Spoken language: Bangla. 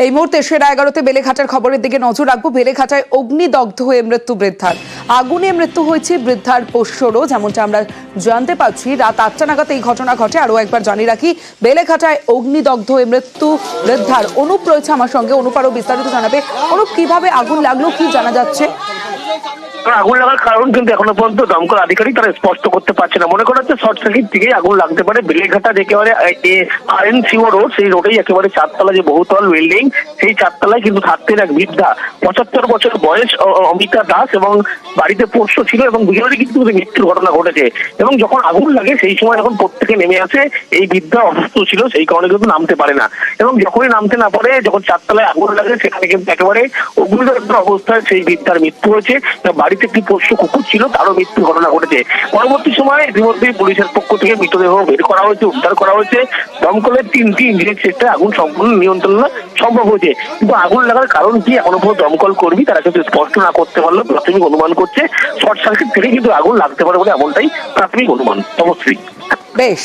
এই মুহূর্তে সেরা 11তে বেলেঘাটার খবরের দিকে নজর রাখবো। বেলেঘাটায় অগ্নিদগ্ধ হয়ে মৃত্যু বৃদ্ধার। আগুনে মৃত্যু হয়েছে বৃদ্ধার পোষ্যরও, যেমনটা আমরা জানতে পারছি। রাত 8টা নাগাদ এই ঘটনা ঘটে। আরো একবার জানিয়ে রাখি, বেলেঘাটায় অগ্নিদগ্ধ হয়ে মৃত্যু বৃদ্ধার। অনুপ রয়েছে আমার সঙ্গে। অনুপ আরো বিস্তারিত জানাবে। অনুপ, কিভাবে আগুন লাগলো, কি জানা যাচ্ছে? আগুন লাগার কারণ কিন্তু এখনো পর্যন্ত দমকল আধিকারিক তারা স্পষ্ট করতে পারছে না। মনে করা হচ্ছে শর্ট সার্কিট থেকে আগুন লাগতে পারে। বেলেঘাটা একেবারে RN-CO রোড, সেই রোডেই একেবারে 4তলা যে বহুতল বিল্ডিং, সেই 4তলায় কিন্তু থাকতেন এক বৃদ্ধা, 75 বছর বয়স, অমিতা দাস, এবং বাড়িতে পোষ্য ছিল এবং দুজনেরই কিন্তু মৃত্যুর ঘটনা ঘটেছে। এবং যখন আগুন লাগে সেই সময় যখন প্রত্যেকে নেমে আসে, এই বৃদ্ধা অসুস্থ ছিল, সেই কারণে কিন্তু নামতে পারে না। এবং যখনই নামতে না পারে, যখন 4তলায় আগুন লাগে, সেখানে কিন্তু একেবারে অগ্নিদগ্ধ অবস্থায় সেই বৃদ্ধার মৃত্যু হয়েছে। বাড়িতে একটি পোষ্য কুকুর ছিল, তারও মৃত্যুর ঘটনা ঘটেছে। পরবর্তী সময়ে ইতিমধ্যেই পুলিশের পক্ষ থেকে মৃতদেহ বের করা হয়েছে, উদ্ধার করা হয়েছে। দমকলের 3টি ইঞ্জিনের চেষ্টায় আগুন সম্পূর্ণ নিয়ন্ত্রণ সম্ভব হয়েছে, কিন্তু আগুন লাগার কারণ কি এখনো পর্যন্ত দমকল কর্মী তারা কিন্তু স্পষ্ট না করতে পারলো। প্রাথমিক অনুমান করছে শর্ট সার্কিট থেকে কিন্তু আগুন লাগতে পারে বলে, এমনটাই প্রাথমিক অনুমান। অবশ্যই বেশ।